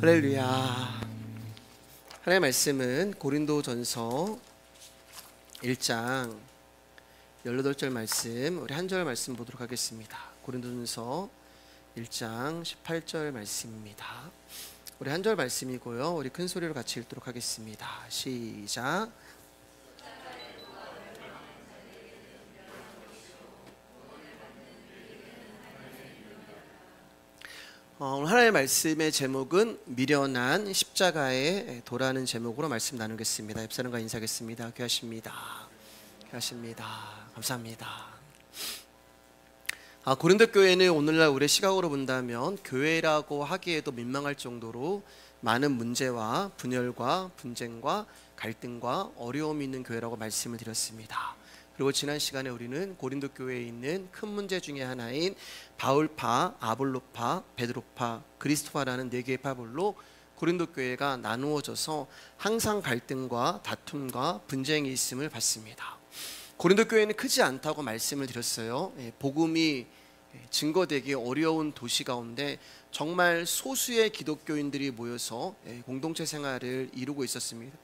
할렐루야. 하나님의 말씀은 고린도전서 1장 18절 말씀, 우리 한 절 말씀 보도록 하겠습니다. 고린도전서 1장 18절 말씀입니다. 우리 한 절 말씀이고요, 우리 큰 소리로 같이 읽도록 하겠습니다. 시작. 오늘 하나님의 말씀의 제목은 미련한 십자가의 도라는 제목으로 말씀 나누겠습니다. 옆사람과 인사하겠습니다. 귀하십니다. 귀하십니다. 감사합니다. 고린도 교회는 오늘날 우리의 시각으로 본다면 교회라고 하기에도 민망할 정도로 많은 문제와 분열과 분쟁과 갈등과 어려움이 있는 교회라고 말씀을 드렸습니다. 그리고 지난 시간에 우리는 고린도 교회에 있는 큰 문제 중에 하나인 바울파, 아볼로파, 베드로파, 그리스도파라는 네 개의 파별로 고린도 교회가 나누어져서 항상 갈등과 다툼과 분쟁이 있음을 봤습니다. 고린도 교회는 크지 않다고 말씀을 드렸어요. 복음이 증거되기 어려운 도시 가운데 정말 소수의 기독교인들이 모여서 공동체 생활을 이루고 있었습니다.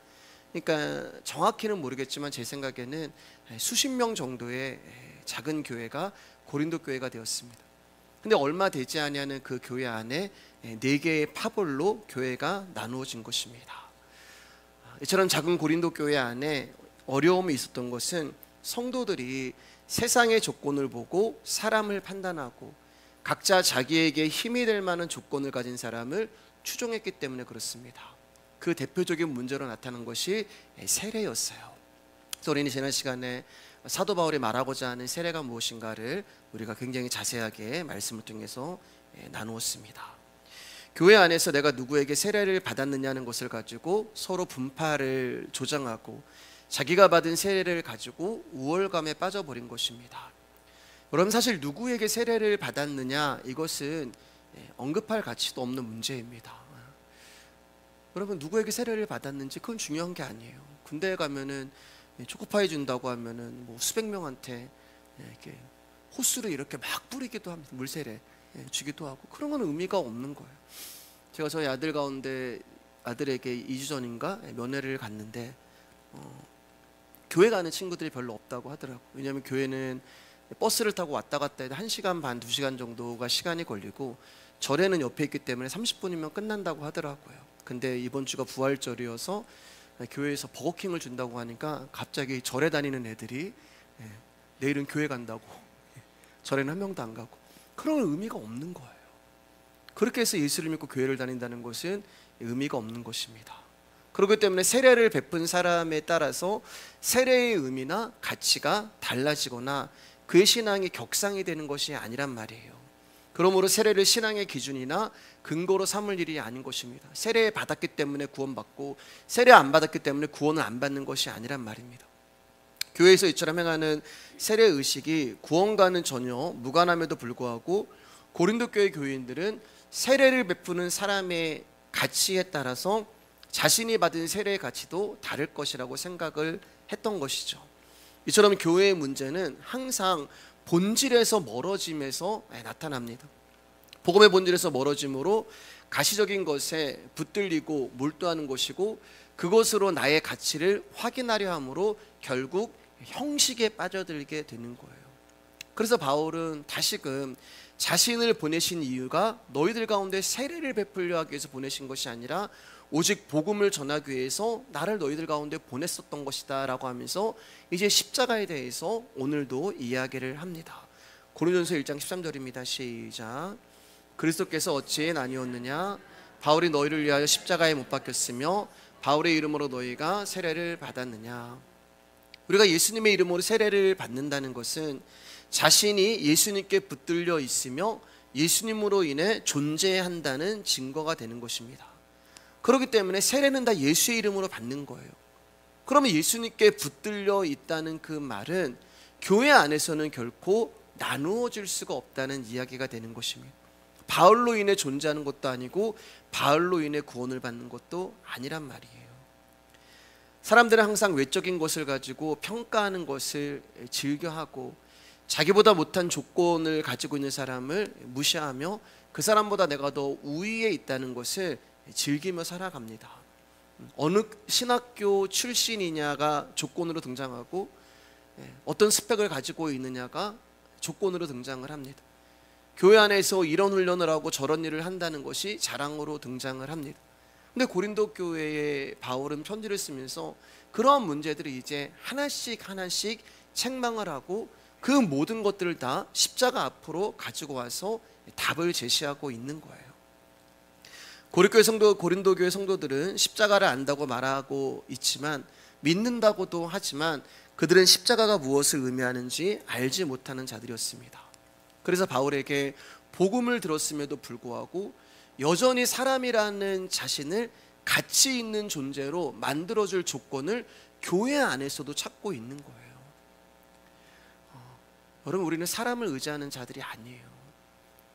그러니까 정확히는 모르겠지만 제 생각에는 수십 명 정도의 작은 교회가 고린도 교회가 되었습니다. 근데 얼마 되지 않냐는 그 교회 안에 네 개의 파벌로 교회가 나누어진 것입니다. 이처럼 작은 고린도 교회 안에 어려움이 있었던 것은 성도들이 세상의 조건을 보고 사람을 판단하고 각자 자기에게 힘이 될 만한 조건을 가진 사람을 추종했기 때문에 그렇습니다. 그 대표적인 문제로 나타난 것이 세례였어요. 그래서 우리는 지난 시간에 사도 바울이 말하고자 하는 세례가 무엇인가를 우리가 굉장히 자세하게 말씀을 통해서 나누었습니다. 교회 안에서 내가 누구에게 세례를 받았느냐는 것을 가지고 서로 분파를 조장하고 자기가 받은 세례를 가지고 우월감에 빠져버린 것입니다. 여러분, 사실 누구에게 세례를 받았느냐, 이것은 언급할 가치도 없는 문제입니다. 여러분, 누구에게 세례를 받았는지 그건 중요한 게 아니에요. 군대에 가면은 초코파이 준다고 하면은 뭐 수백 명한테 이렇게 호수를 이렇게 막 뿌리기도 합니다. 물세례 주기도 하고, 그런 건 의미가 없는 거예요. 제가 저희 아들 가운데 아들에게 2주 전인가 면회를 갔는데 교회 가는 친구들이 별로 없다고 하더라고요. 왜냐하면 교회는 버스를 타고 왔다 갔다 해도 1시간 반, 2시간 정도가 시간이 걸리고 절에는 옆에 있기 때문에 30분이면 끝난다고 하더라고요. 근데 이번 주가 부활절이어서 교회에서 버거킹을 준다고 하니까 갑자기 절에 다니는 애들이 내일은 교회 간다고, 절에는 한 명도 안 가고, 그런 의미가 없는 거예요. 그렇게 해서 예수를 믿고 교회를 다닌다는 것은 의미가 없는 것입니다. 그렇기 때문에 세례를 베푼 사람에 따라서 세례의 의미나 가치가 달라지거나 그의 신앙이 격상이 되는 것이 아니란 말이에요. 그러므로 세례를 신앙의 기준이나 근거로 삼을 일이 아닌 것입니다. 세례 받았기 때문에 구원받고 세례 안 받았기 때문에 구원을 안 받는 것이 아니란 말입니다. 교회에서 이처럼 행하는 세례 의식이 구원과는 전혀 무관함에도 불구하고 고린도 교회 교인들은 세례를 베푸는 사람의 가치에 따라서 자신이 받은 세례의 가치도 다를 것이라고 생각을 했던 것이죠. 이처럼 교회의 문제는 항상 본질에서 멀어짐에서 나타납니다. 복음의 본질에서 멀어짐으로 가시적인 것에 붙들리고 몰두하는 것이고, 그것으로 나의 가치를 확인하려 함으로 결국 형식에 빠져들게 되는 거예요. 그래서 바울은 다시금 자신을 보내신 이유가 너희들 가운데 세례를 베풀려 하기 위해서 보내신 것이 아니라 오직 복음을 전하기 위해서 나를 너희들 가운데 보냈었던 것이다 라고 하면서 이제 십자가에 대해서 오늘도 이야기를 합니다. 고린도전서 1장 13절입니다. 시작. 그리스도께서 어찌 나뉘었느냐? 바울이 너희를 위하여 십자가에 못 박혔으며 바울의 이름으로 너희가 세례를 받았느냐? 우리가 예수님의 이름으로 세례를 받는다는 것은 자신이 예수님께 붙들려 있으며 예수님으로 인해 존재한다는 증거가 되는 것입니다. 그렇기 때문에 세례는 다 예수의 이름으로 받는 거예요. 그러면 예수님께 붙들려 있다는 그 말은 교회 안에서는 결코 나누어질 수가 없다는 이야기가 되는 것입니다. 바울로 인해 존재하는 것도 아니고 바울로 인해 구원을 받는 것도 아니란 말이에요. 사람들은 항상 외적인 것을 가지고 평가하는 것을 즐겨하고 자기보다 못한 조건을 가지고 있는 사람을 무시하며 그 사람보다 내가 더 우위에 있다는 것을 즐기며 살아갑니다. 어느 신학교 출신이냐가 조건으로 등장하고 어떤 스펙을 가지고 있느냐가 조건으로 등장을 합니다. 교회 안에서 이런 훈련을 하고 저런 일을 한다는 것이 자랑으로 등장을 합니다. 근데 고린도 교회에 바울은 편지를 쓰면서 그러한 문제들을 이제 하나씩 책망을 하고 그 모든 것들을 다 십자가 앞으로 가지고 와서 답을 제시하고 있는 거예요. 고린도 교회 성도들은 십자가를 안다고 말하고 있지만, 믿는다고도 하지만 그들은 십자가가 무엇을 의미하는지 알지 못하는 자들이었습니다. 그래서 바울에게 복음을 들었음에도 불구하고 여전히 사람이라는 자신을 가치 있는 존재로 만들어줄 조건을 교회 안에서도 찾고 있는 거예요. 여러분, 우리는 사람을 의지하는 자들이 아니에요.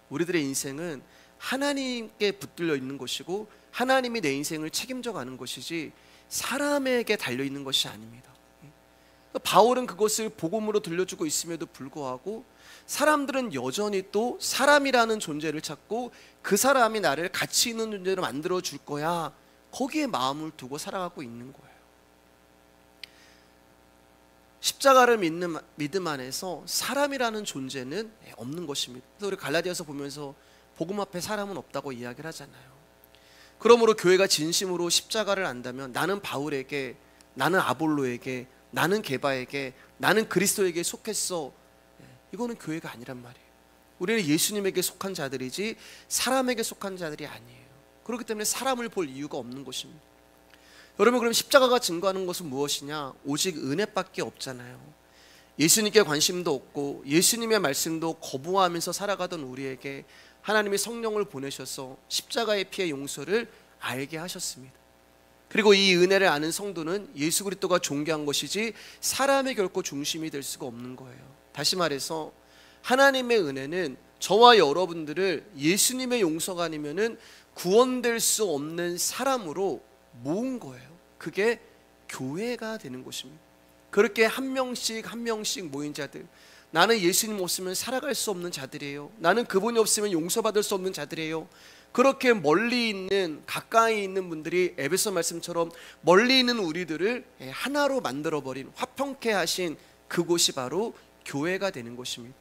우리들의 인생은 하나님께 붙들려 있는 것이고 하나님이 내 인생을 책임져 가는 것이지 사람에게 달려 있는 것이 아닙니다. 바울은 그것을 복음으로 들려주고 있음에도 불구하고 사람들은 여전히 또 사람이라는 존재를 찾고 그 사람이 나를 가치 있는 존재로 만들어 줄 거야, 거기에 마음을 두고 살아가고 있는 거예요. 십자가를 믿는 믿음 안에서 사람이라는 존재는 없는 것입니다. 그래서 우리 갈라디아서 보면서 복음 앞에 사람은 없다고 이야기를 하잖아요. 그러므로 교회가 진심으로 십자가를 안다면 나는 바울에게, 나는 아볼로에게, 나는 게바에게, 나는 그리스도에게 속했어, 이거는 교회가 아니란 말이에요. 우리는 예수님에게 속한 자들이지 사람에게 속한 자들이 아니에요. 그렇기 때문에 사람을 볼 이유가 없는 것입니다. 여러분, 그럼 십자가가 증거하는 것은 무엇이냐? 오직 은혜밖에 없잖아요. 예수님께 관심도 없고 예수님의 말씀도 거부하면서 살아가던 우리에게 하나님이 성령을 보내셔서 십자가의 피의 용서를 알게 하셨습니다. 그리고 이 은혜를 아는 성도는 예수 그리스도가 존귀한 것이지 사람의 결코 중심이 될 수가 없는 거예요. 다시 말해서 하나님의 은혜는 저와 여러분들을 예수님의 용서가 아니면은 구원될 수 없는 사람으로 모은 거예요. 그게 교회가 되는 것입니다. 그렇게 한 명씩 모인 자들, 나는 예수님 없으면 살아갈 수 없는 자들이에요. 나는 그분이 없으면 용서받을 수 없는 자들이에요. 그렇게 멀리 있는, 가까이 있는 분들이 에베소 말씀처럼 멀리 있는 우리들을 하나로 만들어버린, 화평케 하신 그곳이 바로 교회가 되는 것입니다.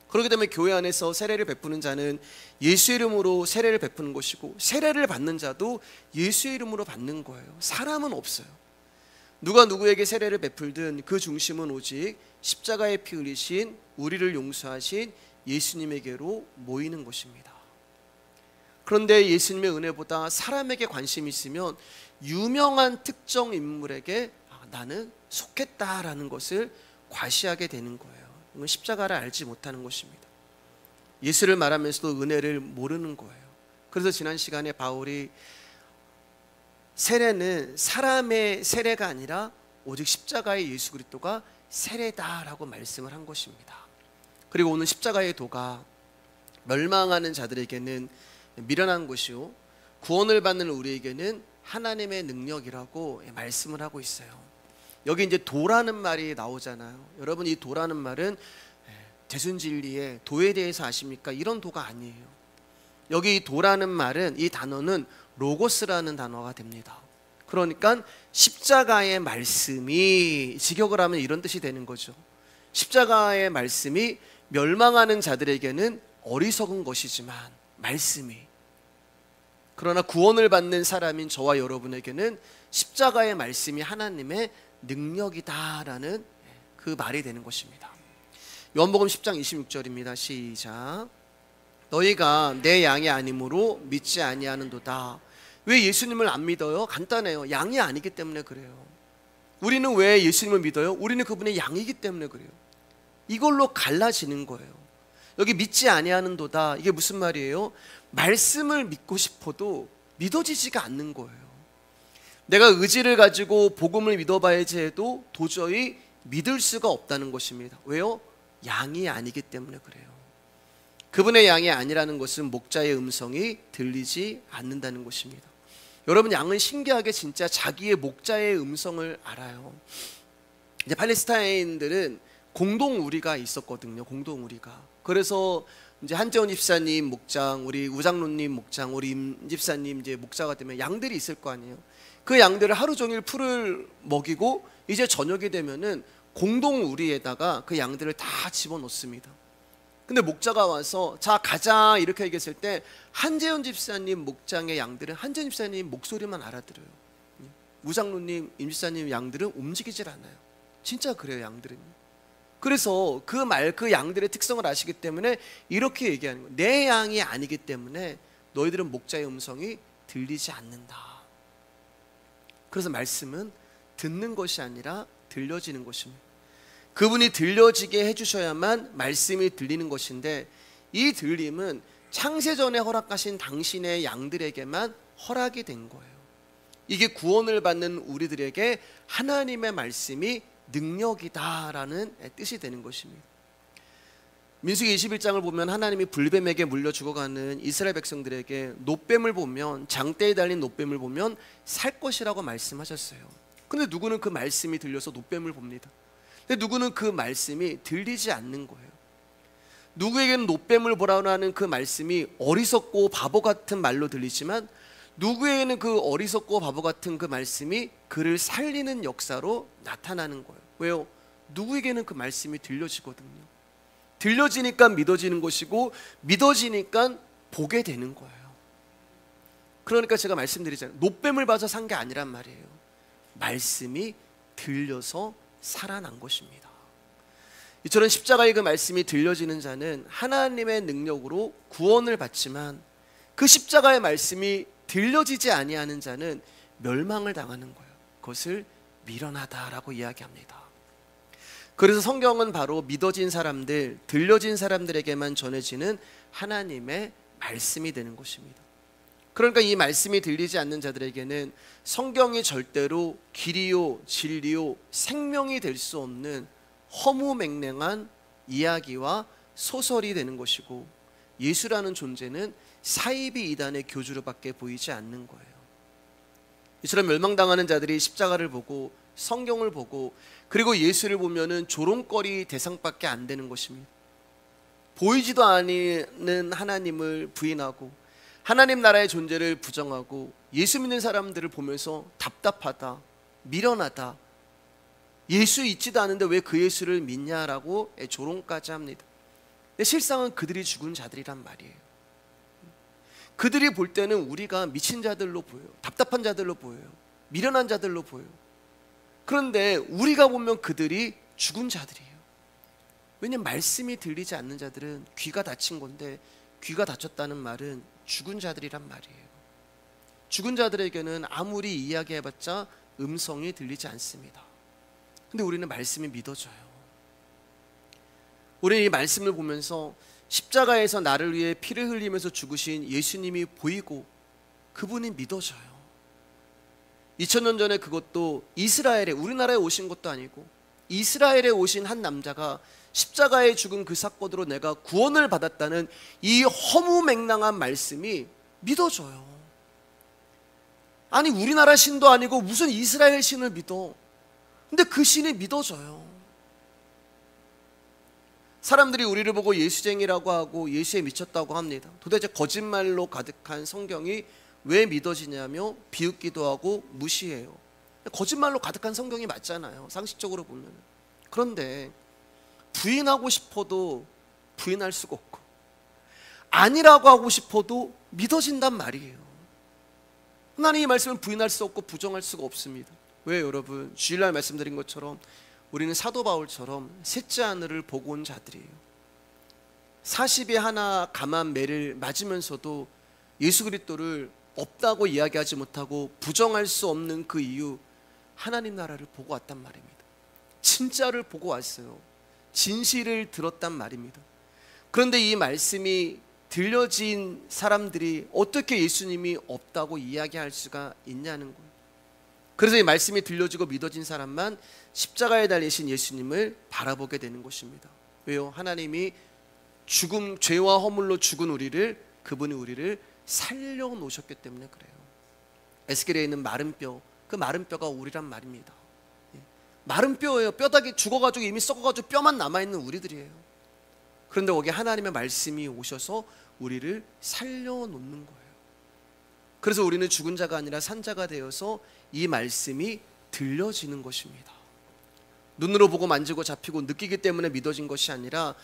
그렇기 때문에 교회 안에서 세례를 베푸는 자는 예수 이름으로 세례를 베푸는 것이고 세례를 받는 자도 예수 이름으로 받는 거예요. 사람은 없어요. 누가 누구에게 세례를 베풀든 그 중심은 오직 십자가의 피 흘리신, 우리를 용서하신 예수님에게로 모이는 것입니다. 그런데 예수님의 은혜보다 사람에게 관심이 있으면 유명한 특정 인물에게 나는 속했다라는 것을 과시하게 되는 거예요. 이건 십자가를 알지 못하는 것입니다. 예수를 말하면서도 은혜를 모르는 거예요. 그래서 지난 시간에 바울이 세례는 사람의 세례가 아니라 오직 십자가의 예수 그리스도가 세례다라고 말씀을 한 것입니다. 그리고 오늘 십자가의 도가 멸망하는 자들에게는 미련한 것이요 구원을 받는 우리에게는 하나님의 능력이라고 말씀을 하고 있어요. 여기 이제 도라는 말이 나오잖아요. 여러분, 이 도라는 말은 대순진리의 도에 대해서 아십니까? 이런 도가 아니에요. 여기 이 도라는 말은, 이 단어는 로고스라는 단어가 됩니다. 그러니까 십자가의 말씀이, 직역을 하면 이런 뜻이 되는 거죠. 십자가의 말씀이 멸망하는 자들에게는 어리석은 것이지만 말씀이, 그러나 구원을 받는 사람인 저와 여러분에게는 십자가의 말씀이 하나님의 능력이다라는 그 말이 되는 것입니다. 요한복음 10장 26절입니다. 시작. 너희가 내 양이 아니므로 믿지 아니하는도다. 왜 예수님을 안 믿어요? 간단해요. 양이 아니기 때문에 그래요. 우리는 왜 예수님을 믿어요? 우리는 그분의 양이기 때문에 그래요. 이걸로 갈라지는 거예요. 여기 믿지 아니하는도다, 이게 무슨 말이에요? 말씀을 믿고 싶어도 믿어지지가 않는 거예요. 내가 의지를 가지고 복음을 믿어봐야지 해도 도저히 믿을 수가 없다는 것입니다. 왜요? 양이 아니기 때문에 그래요. 그분의 양이 아니라는 것은 목자의 음성이 들리지 않는다는 것입니다. 여러분, 양은 신기하게 진짜 자기의 목자의 음성을 알아요. 이제 팔레스타인들은 공동우리가 있었거든요. 공동우리가. 그래서 이제 한재원 집사님 목장, 우리 우장로님 목장, 우리 임 집사님 이제 목자가 되면 양들이 있을 거 아니에요. 그 양들을 하루 종일 풀을 먹이고 이제 저녁이 되면은 공동 우리에다가 그 양들을 다 집어넣습니다. 근데 목자가 와서 자 가자 이렇게 얘기했을 때 한재현 집사님 목장의 양들은 한재현 집사님 목소리만 알아들어요. 우장로님, 임 집사님 양들은 움직이질 않아요. 진짜 그래요, 양들은. 그래서 그 양들의 특성을 아시기 때문에 이렇게 얘기하는 거예요. 내 양이 아니기 때문에 너희들은 목자의 음성이 들리지 않는다. 그래서 말씀은 듣는 것이 아니라 들려지는 것입니다. 그분이 들려지게 해주셔야만 말씀이 들리는 것인데, 이 들림은 창세전에 허락하신 당신의 양들에게만 허락이 된 거예요. 이게 구원을 받는 우리들에게 하나님의 말씀이 능력이다라는 뜻이 되는 것입니다. 민수기 21장을 보면 하나님이 불뱀에게 물려 죽어가는 이스라엘 백성들에게 노뱀을 보면, 장대에 달린 노뱀을 보면 살 것이라고 말씀하셨어요. 근데 누구는 그 말씀이 들려서 노뱀을 봅니다. 근데 누구는 그 말씀이 들리지 않는 거예요. 누구에게는 노뱀을 보라는 그 말씀이 어리석고 바보 같은 말로 들리지만, 누구에게는 그 어리석고 바보 같은 그 말씀이 그를 살리는 역사로 나타나는 거예요. 왜요? 누구에게는 그 말씀이 들려지거든요. 들려지니까 믿어지는 것이고, 믿어지니까 보게 되는 거예요. 그러니까 제가 말씀드리잖아요. 노뱀을 봐서 산 게 아니란 말이에요. 말씀이 들려서 살아난 것입니다. 이처럼 십자가의 그 말씀이 들려지는 자는 하나님의 능력으로 구원을 받지만, 그 십자가의 말씀이 들려지지 아니하는 자는 멸망을 당하는 거예요. 그것을 미련하다라고 이야기합니다. 그래서 성경은 바로 믿어진 사람들, 들려진 사람들에게만 전해지는 하나님의 말씀이 되는 것입니다. 그러니까 이 말씀이 들리지 않는 자들에게는 성경이 절대로 길이요, 진리요, 생명이 될 수 없는 허무맹랑한 이야기와 소설이 되는 것이고, 예수라는 존재는 사이비 이단의 교주로밖에 보이지 않는 거예요. 이처럼 멸망당하는 자들이 십자가를 보고 성경을 보고 그리고 예수를 보면은 조롱거리 대상밖에 안 되는 것입니다. 보이지도 않는 하나님을 부인하고 하나님 나라의 존재를 부정하고 예수 믿는 사람들을 보면서 답답하다, 미련하다, 예수 있지도 않은데 왜 그 예수를 믿냐라고 조롱까지 합니다. 근데 실상은 그들이 죽은 자들이란 말이에요. 그들이 볼 때는 우리가 미친 자들로 보여요. 답답한 자들로 보여요. 미련한 자들로 보여요. 그런데 우리가 보면 그들이 죽은 자들이에요. 왜냐하면 말씀이 들리지 않는 자들은 귀가 닫힌 건데, 귀가 닫혔다는 말은 죽은 자들이란 말이에요. 죽은 자들에게는 아무리 이야기해봤자 음성이 들리지 않습니다. 근데 우리는 말씀이 믿어져요. 우리는 이 말씀을 보면서 십자가에서 나를 위해 피를 흘리면서 죽으신 예수님이 보이고 그분이 믿어져요. 2000년 전에 그것도 이스라엘에, 우리나라에 오신 것도 아니고 이스라엘에 오신 한 남자가 십자가에 죽은 그 사건으로 내가 구원을 받았다는 이 허무맹랑한 말씀이 믿어져요. 아니 우리나라 신도 아니고 무슨 이스라엘 신을 믿어. 근데 그 신이 믿어져요. 사람들이 우리를 보고 예수쟁이라고 하고 예수에 미쳤다고 합니다. 도대체 거짓말로 가득한 성경이 왜 믿어지냐며 비웃기도 하고 무시해요. 거짓말로 가득한 성경이 맞잖아요, 상식적으로 보면. 그런데 부인하고 싶어도 부인할 수가 없고 아니라고 하고 싶어도 믿어진단 말이에요. 하나님 이 말씀을 부인할 수 없고 부정할 수가 없습니다. 왜 여러분? 주일날 말씀드린 것처럼 우리는 사도 바울처럼 셋째 하늘을 보고 온 자들이에요. 40이 하나 감한 매를 맞으면서도 예수 그리스도를 없다고 이야기하지 못하고 부정할 수 없는 그 이유, 하나님 나라를 보고 왔단 말입니다. 진짜를 보고 왔어요. 진실을 들었단 말입니다. 그런데 이 말씀이 들려진 사람들이 어떻게 예수님이 없다고 이야기할 수가 있냐는 거예요. 그래서 이 말씀이 들려지고 믿어진 사람만 십자가에 달리신 예수님을 바라보게 되는 것입니다. 왜요? 하나님이 죽음, 죄와 허물로 죽은 우리를, 그분이 우리를 살려놓으셨기 때문에 그래요. 에스겔에 있는 마른 뼈, 그 마른 뼈가 우리란 말입니다. 마른 뼈예요. 뼈다귀 죽어가지고 이미 썩어가지고 뼈만 남아있는 우리들이에요. 그런데 거기 하나님의 말씀이 오셔서 우리를 살려놓는 거예요. 그래서 우리는 죽은 자가 아니라 산 자가 되어서 이 말씀이 들려지는 것입니다. 눈으로 보고 만지고 잡히고 느끼기 때문에 믿어진 것이 아니라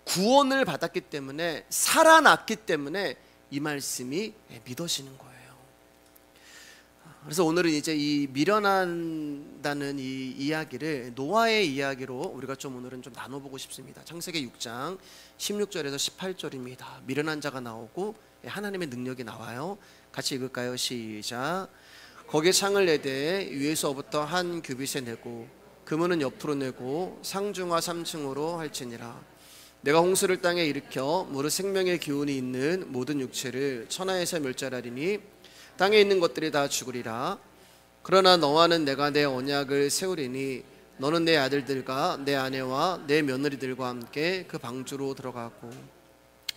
구원을 받았기 때문에, 살아났기 때문에 이 말씀이 믿어지는 거예요. 그래서 오늘은 이제 이 미련한다는 이 이야기를 노아의 이야기로 우리가 좀 오늘은 좀 나눠보고 싶습니다. 창세기 6장 16절에서 18절입니다. 미련한 자가 나오고 하나님의 능력이 나와요. 같이 읽을까요? 시작. 거기에 창을 내되 위에서부터 한 규빗에 내고 그문은 옆으로 내고 상중하 3층으로 할지니라. 내가 홍수를 땅에 일으켜 무릇 생명의 기운이 있는 모든 육체를 천하에서 멸절하리니 땅에 있는 것들이 다 죽으리라. 그러나 너와는 내가 내 언약을 세우리니 너는 내 아들들과 내 아내와 내 며느리들과 함께 그 방주로 들어가고.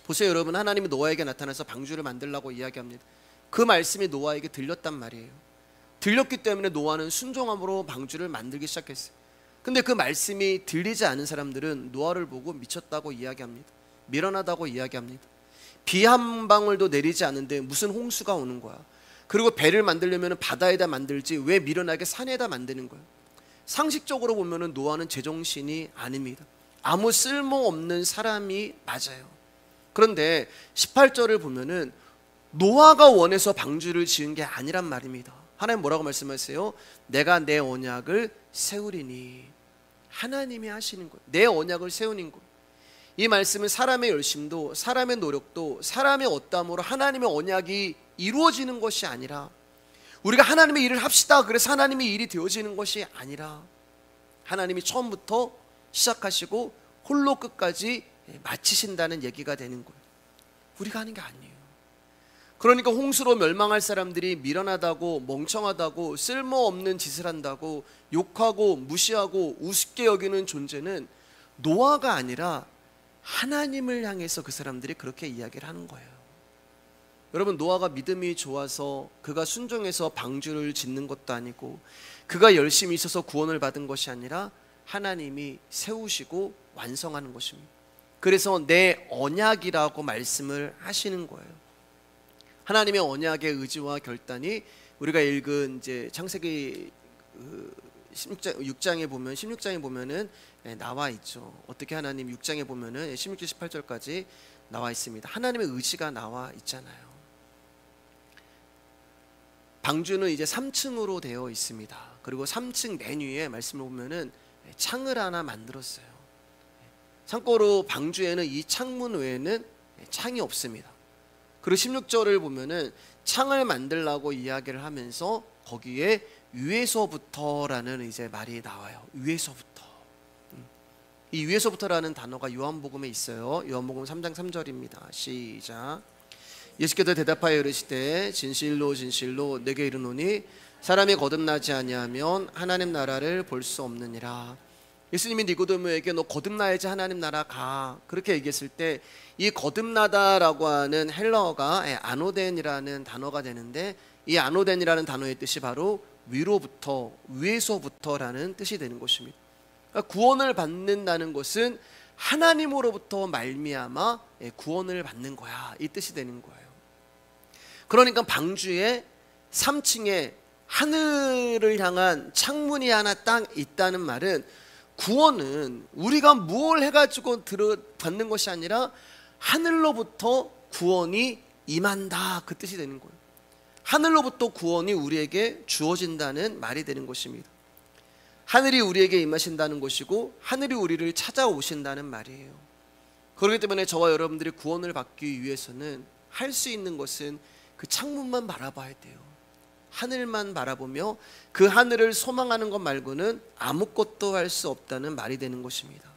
보세요 여러분, 하나님이 노아에게 나타나서 방주를 만들라고 이야기합니다. 그 말씀이 노아에게 들렸단 말이에요. 들렸기 때문에 노아는 순종함으로 방주를 만들기 시작했어요. 근데 그 말씀이 들리지 않은 사람들은 노아를 보고 미쳤다고 이야기합니다. 미련하다고 이야기합니다. 비 한 방울도 내리지 않는데 무슨 홍수가 오는 거야. 그리고 배를 만들려면 바다에다 만들지 왜 미련하게 산에다 만드는 거야. 상식적으로 보면 노아는 제정신이 아닙니다. 아무 쓸모없는 사람이 맞아요. 그런데 18절을 보면은 노아가 원해서 방주를 지은 게 아니란 말입니다. 하나님 뭐라고 말씀하세요? 내가 내 언약을 세우리니. 하나님이 하시는 거예요. 내 언약을 세우는 거예요. 이 말씀은 사람의 열심도, 사람의 노력도, 사람의 어떠함으로 하나님의 언약이 이루어지는 것이 아니라, 우리가 하나님의 일을 합시다 그래서 하나님의 일이 되어지는 것이 아니라, 하나님이 처음부터 시작하시고 홀로 끝까지 마치신다는 얘기가 되는 거예요. 우리가 하는 게 아니에요. 그러니까 홍수로 멸망할 사람들이 미련하다고, 멍청하다고, 쓸모없는 짓을 한다고 욕하고 무시하고 우습게 여기는 존재는 노아가 아니라 하나님을 향해서 그 사람들이 그렇게 이야기를 하는 거예요. 여러분, 노아가 믿음이 좋아서 그가 순종해서 방주를 짓는 것도 아니고 그가 열심히 있어서 구원을 받은 것이 아니라 하나님이 세우시고 완성하는 것입니다. 그래서 내 언약이라고 말씀을 하시는 거예요. 하나님의 언약의 의지와 결단이 우리가 읽은 이제 창세기 16장에 보면은 나와 있죠. 어떻게 하나님 6장에 보면은 16절 18절까지 나와 있습니다. 하나님의 의지가 나와 있잖아요. 방주는 이제 3층으로 되어 있습니다. 그리고 3층 맨 위에 말씀을 보면은 창을 하나 만들었어요. 참고로 방주에는 이 창문 외에는 창이 없습니다. 그리고 16절을 보면은 창을 만들라고 이야기를 하면서 거기에 위에서부터라는 이제 말이 나와요. 위에서부터. 이 위에서부터라는 단어가 요한복음에 있어요. 요한복음 3장 3절입니다. 시작. 예수께서 대답하여 이르시되 진실로 진실로 내게 이르노니 사람이 거듭나지 아니하면 하나님 나라를 볼 수 없느니라. 예수님이 니고데모에게 너 거듭나야지 하나님 나라 가, 그렇게 얘기했을 때 이 거듭나다라고 하는 헬라어가 아노덴이라는 단어가 되는데, 이 아노덴이라는 단어의 뜻이 바로 위로부터, 위에서부터라는 뜻이 되는 것입니다. 그러니까 구원을 받는다는 것은 하나님으로부터 말미암아 구원을 받는 거야, 이 뜻이 되는 거예요. 그러니까 방주에 3층에 하늘을 향한 창문이 하나 딱 있다는 말은, 구원은 우리가 뭘 해가지고 받는 것이 아니라 하늘로부터 구원이 임한다, 그 뜻이 되는 거예요. 하늘로부터 구원이 우리에게 주어진다는 말이 되는 것입니다. 하늘이 우리에게 임하신다는 것이고 하늘이 우리를 찾아오신다는 말이에요. 그렇기 때문에 저와 여러분들이 구원을 받기 위해서는 할 수 있는 것은 그 창문만 바라봐야 돼요. 하늘만 바라보며 그 하늘을 소망하는 것 말고는 아무것도 할 수 없다는 말이 되는 것입니다.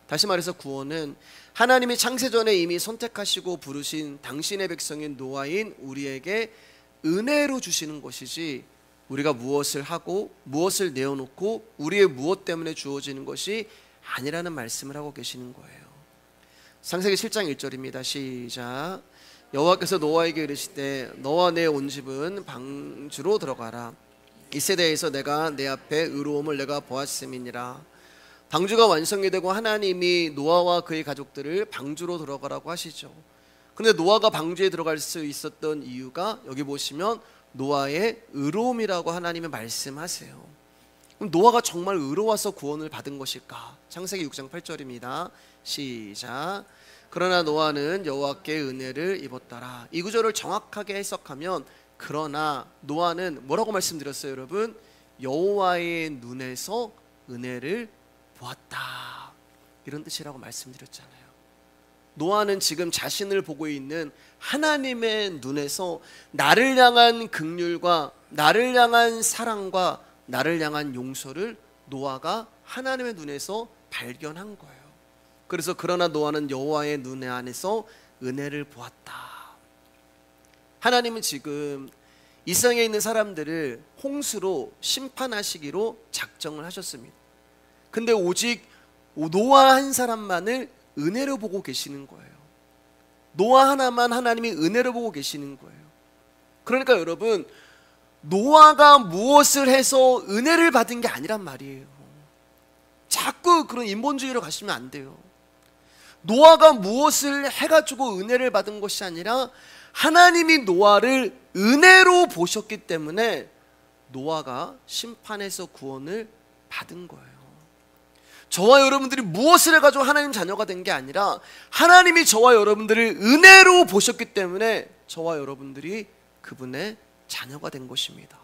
다시 말해서 구원은 하나님이 창세전에 이미 선택하시고 부르신 당신의 백성인 노아인 우리에게 은혜로 주시는 것이지, 우리가 무엇을 하고 무엇을 내어놓고 우리의 무엇 때문에 주어지는 것이 아니라는 말씀을 하고 계시는 거예요. 창세기 7장 1절입니다. 시작. 여호와께서 노아에게 이르시되 너와 내 온 집은 방주로 들어가라. 이 세대에서 내가 내 앞에 의로움을 내가 보았음이니라. 방주가 완성이 되고 하나님이 노아와 그의 가족들을 방주로 들어가라고 하시죠. 그런데 노아가 방주에 들어갈 수 있었던 이유가 여기 보시면 노아의 의로움이라고 하나님이 말씀하세요. 그럼 노아가 정말 의로워서 구원을 받은 것일까? 창세기 6장 8절입니다. 시작. 그러나 노아는 여호와께 은혜를 입었더라. 이 구절을 정확하게 해석하면 그러나 노아는 뭐라고 말씀드렸어요, 여러분? 여호와의 눈에서 은혜를 보았다, 이런 뜻이라고 말씀드렸잖아요. 노아는 지금 자신을 보고 있는 하나님의 눈에서 나를 향한 긍휼과 나를 향한 사랑과 나를 향한 용서를 노아가 하나님의 눈에서 발견한 거예요. 그래서 그러나 노아는 여호와의 눈 안에서 은혜를 보았다. 하나님은 지금 이 세상에 있는 사람들을 홍수로 심판하시기로 작정을 하셨습니다. 근데 오직 노아 한 사람만을 은혜로 보고 계시는 거예요. 노아 하나만 하나님이 은혜로 보고 계시는 거예요. 그러니까 여러분, 노아가 무엇을 해서 은혜를 받은 게 아니란 말이에요. 자꾸 그런 인본주의로 가시면 안 돼요. 노아가 무엇을 해가지고 은혜를 받은 것이 아니라 하나님이 노아를 은혜로 보셨기 때문에 노아가 심판에서 구원을 받은 거예요. 저와 여러분들이 무엇을 해가지고 하나님 자녀가 된 게 아니라 하나님이 저와 여러분들을 은혜로 보셨기 때문에 저와 여러분들이 그분의 자녀가 된 것입니다.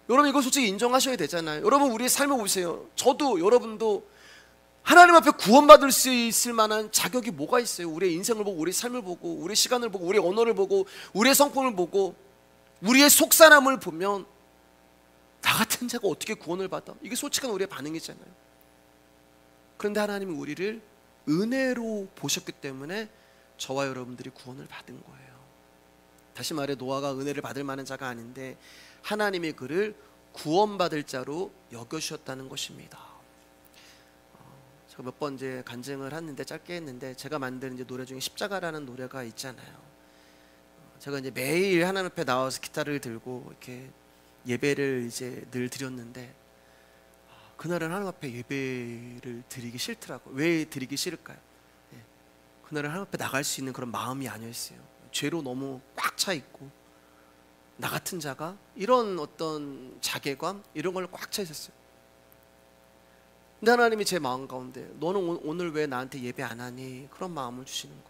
여러분, 이거 솔직히 인정하셔야 되잖아요. 여러분, 우리의 삶을 보세요. 저도 여러분도 하나님 앞에 구원받을 수 있을 만한 자격이 뭐가 있어요? 우리의 인생을 보고, 우리의 삶을 보고, 우리의 시간을 보고, 우리의 언어를 보고, 우리의 성품을 보고, 우리의 속사람을 보면 나 같은 자가 어떻게 구원을 받아? 이게 솔직한 우리의 반응이잖아요. 그런데 하나님은 우리를 은혜로 보셨기 때문에 저와 여러분들이 구원을 받은 거예요. 다시 말해, 노아가 은혜를 받을 만한 자가 아닌데 하나님이 그를 구원받을 자로 여겨주셨다는 것입니다. 제가 몇 번 이제 간증을 했는데, 짧게 했는데, 제가 만든 이제 노래 중에 십자가라는 노래가 있잖아요. 제가 이제 매일 하나님 앞에 나와서 기타를 들고 이렇게 예배를 이제 늘 드렸는데, 그날은 하나님 앞에 예배를 드리기 싫더라고요. 왜 드리기 싫을까요? 그날은 하나님 앞에 나갈 수 있는 그런 마음이 아니었어요. 죄로 너무 꽉 차 있고, 나 같은 자가 이런 어떤 자괴감, 이런 걸 꽉 차 있었어요. 근데 하나님이 제 마음 가운데 너는 오늘 왜 나한테 예배 안 하니? 그런 마음을 주시는 거예요.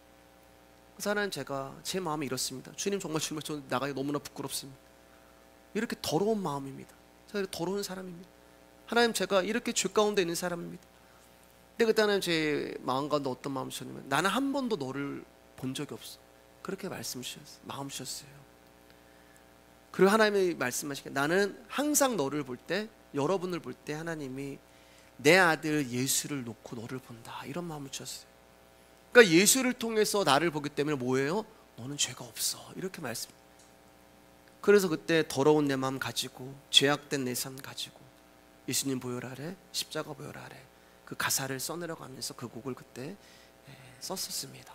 그래서 하나님, 제가 제 마음이 이렇습니다. 주님, 정말 저 나가기 너무나 부끄럽습니다. 이렇게 더러운 마음입니다. 제가 이렇게 더러운 사람입니다. 하나님, 제가 이렇게 죄 가운데 있는 사람입니다. 근데 그때 하나님 제 마음 가운데 어떤 마음을 주셨냐면, 나는 한 번도 너를 본 적이 없어. 그렇게 말씀 주셨어요. 마음 주셨어요. 그리고 하나님이 말씀하시기에 나는 항상 너를 볼 때, 여러분을 볼 때 하나님이 내 아들 예수를 놓고 너를 본다, 이런 마음을 주셨어요. 그러니까 예수를 통해서 나를 보기 때문에 뭐예요? 너는 죄가 없어, 이렇게 말씀. 그래서 그때 더러운 내 마음 가지고, 죄악된 내 삶 가지고 예수님 보혈 아래, 십자가 보혈 아래 그 가사를 써내려가면서 그 곡을 그때 썼었습니다.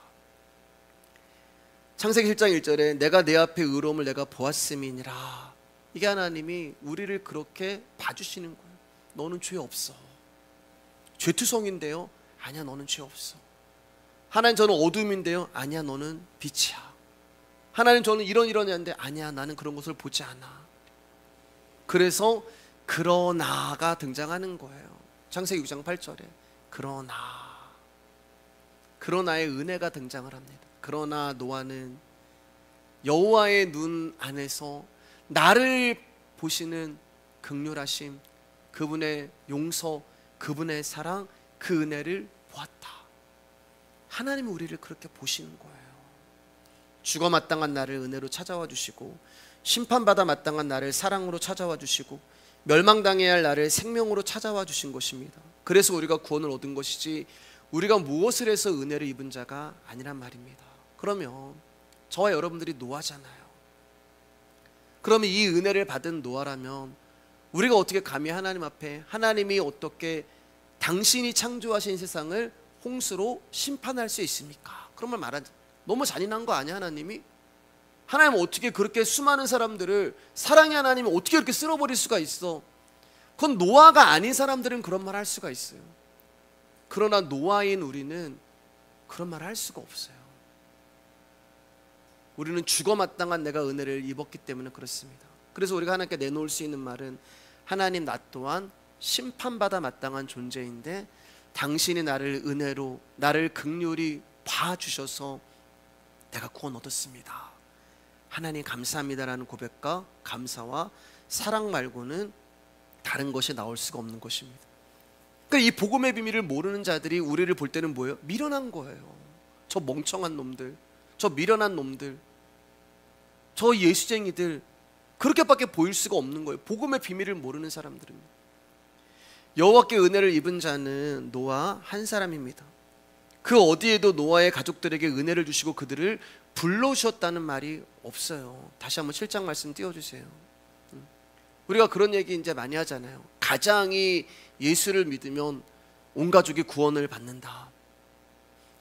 창세기 1장 1절에 내가 내 앞에 의로움을 내가 보았음이니라. 이게 하나님이 우리를 그렇게 봐주시는 거예요. 너는 죄 없어. 죄투성인데요? 아니야, 너는 죄 없어. 하나님, 저는 어둠인데요? 아니야, 너는 빛이야. 하나님, 저는 이런데 아니야, 나는 그런 것을 보지 않아. 그래서 그러나가 등장하는 거예요. 창세기 6장 8절에 그러나의 은혜가 등장을 합니다. 그러나 노아는 여호와의 눈 안에서 나를 보시는 긍휼하심, 그분의 용서, 그분의 사랑, 그 은혜를 보았다. 하나님이 우리를 그렇게 보시는 거예요. 죽어 마땅한 나를 은혜로 찾아와 주시고, 심판받아 마땅한 나를 사랑으로 찾아와 주시고, 멸망당해야 할 나를 생명으로 찾아와 주신 것입니다. 그래서 우리가 구원을 얻은 것이지 우리가 무엇을 해서 은혜를 입은 자가 아니란 말입니다. 그러면 저와 여러분들이 노아잖아요. 그러면 이 은혜를 받은 노아라면 우리가 어떻게 감히 하나님 앞에, 하나님이 어떻게 당신이 창조하신 세상을 홍수로 심판할 수 있습니까? 그런 말 말하지. 너무 잔인한 거 아니야? 하나님 어떻게 그렇게 수많은 사람들을, 사랑의 하나님이 어떻게 그렇게 쓸어버릴 수가 있어? 그건 노아가 아닌 사람들은 그런 말 할 수가 있어요. 그러나 노아인 우리는 그런 말을 할 수가 없어요. 우리는 죽어 마땅한 내가 은혜를 입었기 때문에 그렇습니다. 그래서 우리가 하나님께 내놓을 수 있는 말은, 하나님, 나 또한 심판받아 마땅한 존재인데 당신이 나를 은혜로, 나를 긍휼히 봐주셔서 내가 구원 얻었습니다. 하나님 감사합니다라는 고백과 감사와 사랑 말고는 다른 것이 나올 수가 없는 것입니다. 그러니까 이 복음의 비밀을 모르는 자들이 우리를 볼 때는 뭐예요? 미련한 거예요. 저 멍청한 놈들, 저 미련한 놈들, 저 예수쟁이들, 그렇게밖에 보일 수가 없는 거예요. 복음의 비밀을 모르는 사람들은. 여호와께 은혜를 입은 자는 노아 한 사람입니다. 그 어디에도 노아의 가족들에게 은혜를 주시고 그들을 불러주셨다는 말이 없어요. 다시 한번 7장 말씀 띄워주세요. 우리가 그런 얘기 이제 많이 하잖아요. 가장이 예수를 믿으면 온 가족이 구원을 받는다.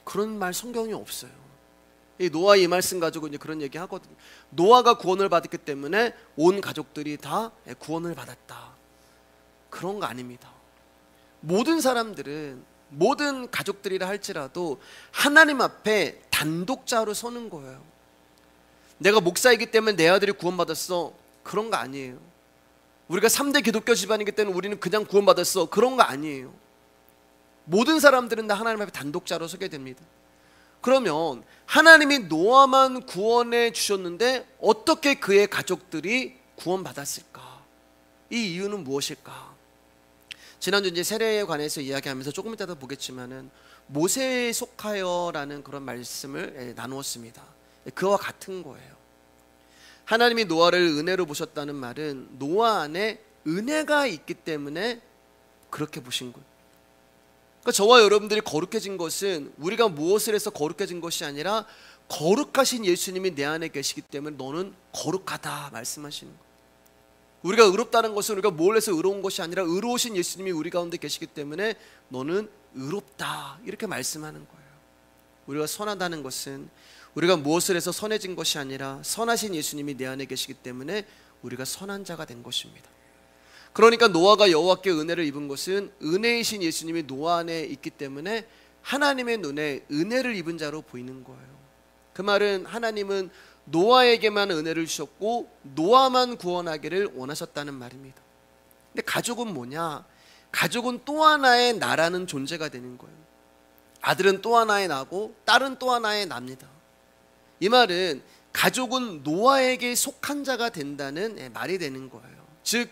그런 말 성경에 없어요. 이 노아 이 말씀 가지고 이제 그런 얘기 하거든요. 노아가 구원을 받았기 때문에 온 가족들이 다 구원을 받았다. 그런 거 아닙니다. 모든 사람들은, 모든 가족들이라 할지라도 하나님 앞에 단독자로 서는 거예요. 내가 목사이기 때문에 내 아들이 구원받았어, 그런 거 아니에요. 우리가 3대 기독교 집안이기 때문에 우리는 그냥 구원받았어, 그런 거 아니에요. 모든 사람들은 다 하나님 앞에 단독자로 서게 됩니다. 그러면 하나님이 노아만 구원해 주셨는데 어떻게 그의 가족들이 구원받았을까? 이 이유는 무엇일까? 지난주 이제 세례에 관해서 이야기하면서 조금 이따도 보겠지만은 모세에 속하여라는 그런 말씀을 나누었습니다. 그와 같은 거예요. 하나님이 노아를 은혜로 보셨다는 말은 노아 안에 은혜가 있기 때문에 그렇게 보신 거예요. 그러니까 저와 여러분들이 거룩해진 것은 우리가 무엇을 해서 거룩해진 것이 아니라 거룩하신 예수님이 내 안에 계시기 때문에 너는 거룩하다 말씀하시는 거예요. 우리가 의롭다는 것은 우리가 뭘 해서 의로운 것이 아니라 의로우신 예수님이 우리 가운데 계시기 때문에 너는 의롭다, 이렇게 말씀하는 거예요. 우리가 선하다는 것은 우리가 무엇을 해서 선해진 것이 아니라 선하신 예수님이 내 안에 계시기 때문에 우리가 선한 자가 된 것입니다. 그러니까 노아가 여호와께 은혜를 입은 것은 은혜이신 예수님이 노아 안에 있기 때문에 하나님의 눈에 은혜를 입은 자로 보이는 거예요. 그 말은 하나님은 노아에게만 은혜를 주셨고 노아만 구원하기를 원하셨다는 말입니다. 근데 가족은 뭐냐? 가족은 또 하나의 나라는 존재가 되는 거예요. 아들은 또 하나의 나고 딸은 또 하나의 납니다. 이 말은 가족은 노아에게 속한 자가 된다는 말이 되는 거예요. 즉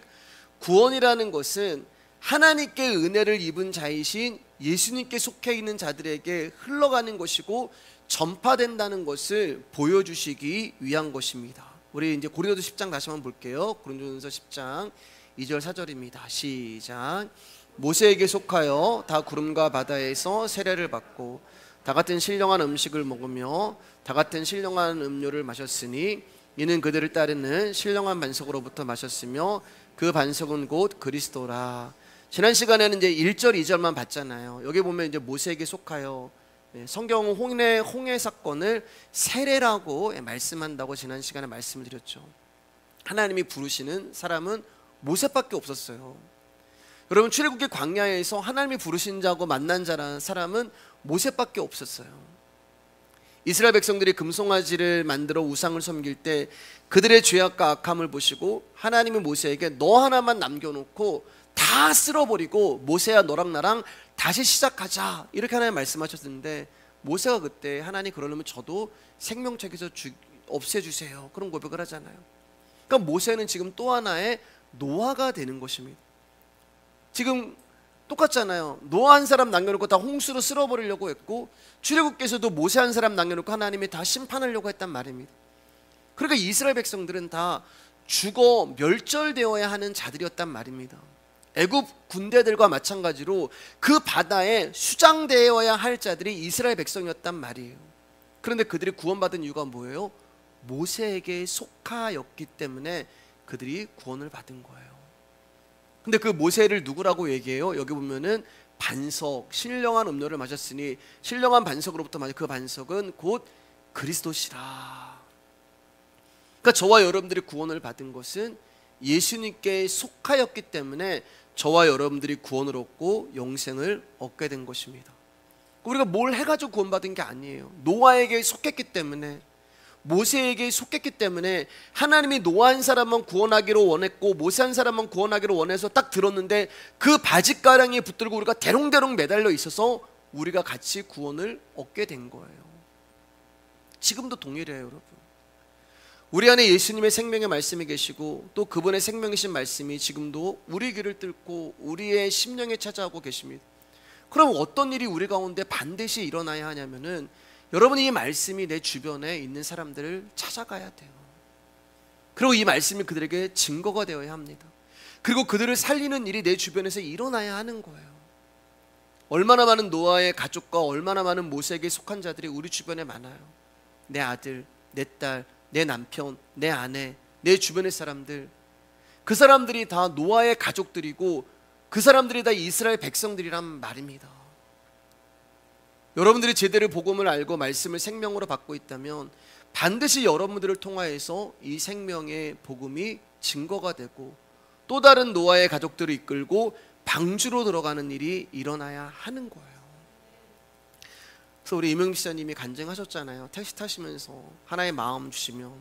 구원이라는 것은 하나님께 은혜를 입은 자이신 예수님께 속해 있는 자들에게 흘러가는 것이고 전파된다는 것을 보여주시기 위한 것입니다. 우리 이제 고린도서 10장 다시 한번 볼게요. 고린도서 10장 2절 4절입니다. 시작. 모세에게 속하여 다 구름과 바다에서 세례를 받고 다 같은 신령한 음식을 먹으며 다 같은 신령한 음료를 마셨으니 이는 그들을 따르는 신령한 반석으로부터 마셨으며 그 반석은 곧 그리스도라. 지난 시간에는 이제 1절 2절만 봤잖아요. 여기 보면 이제 모세에게 속하여, 성경은 홍해 사건을 세례라고 말씀한다고 지난 시간에 말씀을 드렸죠. 하나님이 부르시는 사람은 모세밖에 없었어요. 여러분 출애굽기 광야에서 하나님이 부르신 자고 만난 자라는 사람은 모세밖에 없었어요. 이스라엘 백성들이 금송아지를 만들어 우상을 섬길 때 그들의 죄악과 악함을 보시고 하나님이 모세에게 너 하나만 남겨놓고 다 쓸어버리고 모세야 너랑 나랑 다시 시작하자, 이렇게 하나님 말씀하셨는데 모세가 그때 하나님 그러려면 저도 생명책에서 없애주세요, 그런 고백을 하잖아요. 그러니까 모세는 지금 또 하나의 노아가 되는 것입니다. 지금 똑같잖아요. 노아 한 사람 남겨놓고 다 홍수로 쓸어버리려고 했고 출애굽기에서도 모세 한 사람 남겨놓고 하나님이 다 심판하려고 했단 말입니다. 그러니까 이스라엘 백성들은 다 죽어 멸절되어야 하는 자들이었단 말입니다. 애굽 군대들과 마찬가지로 그 바다에 수장되어야 할 자들이 이스라엘 백성이었단 말이에요. 그런데 그들이 구원받은 이유가 뭐예요? 모세에게 속하였기 때문에 그들이 구원을 받은 거예요. 근데 그 모세를 누구라고 얘기해요? 여기 보면은 반석, 신령한 음료를 마셨으니 신령한 반석으로부터 마신 그 반석은 곧 그리스도시라. 그러니까 저와 여러분들이 구원을 받은 것은 예수님께 속하였기 때문에 저와 여러분들이 구원을 얻고 영생을 얻게 된 것입니다. 우리가 뭘 해가지고 구원받은 게 아니에요. 노아에게 속했기 때문에, 모세에게 속했기 때문에 하나님이 노아 한 사람만 구원하기로 원했고 모세 한 사람만 구원하기로 원해서 딱 들었는데 그 바짓가랑이에 붙들고 우리가 대롱대롱 매달려 있어서 우리가 같이 구원을 얻게 된 거예요. 지금도 동일해요, 여러분. 우리 안에 예수님의 생명의 말씀이 계시고 또 그분의 생명이신 말씀이 지금도 우리 귀를 뚫고 우리의 심령에 찾아오고 계십니다. 그럼 어떤 일이 우리 가운데 반드시 일어나야 하냐면은, 여러분, 이 말씀이 내 주변에 있는 사람들을 찾아가야 돼요. 그리고 이 말씀이 그들에게 증거가 되어야 합니다. 그리고 그들을 살리는 일이 내 주변에서 일어나야 하는 거예요. 얼마나 많은 노아의 가족과 얼마나 많은 모세에게 속한 자들이 우리 주변에 많아요. 내 아들, 내 딸, 내 남편, 내 아내, 내 주변의 사람들, 그 사람들이 다 노아의 가족들이고 그 사람들이 다 이스라엘 백성들이란 말입니다. 여러분들이 제대로 복음을 알고 말씀을 생명으로 받고 있다면 반드시 여러분들을 통하여서 이 생명의 복음이 증거가 되고 또 다른 노아의 가족들을 이끌고 방주로 들어가는 일이 일어나야 하는 거예요. 그래서 우리 이명기 시장님이 간증하셨잖아요. 택시 타시면서 하나의 마음 주시면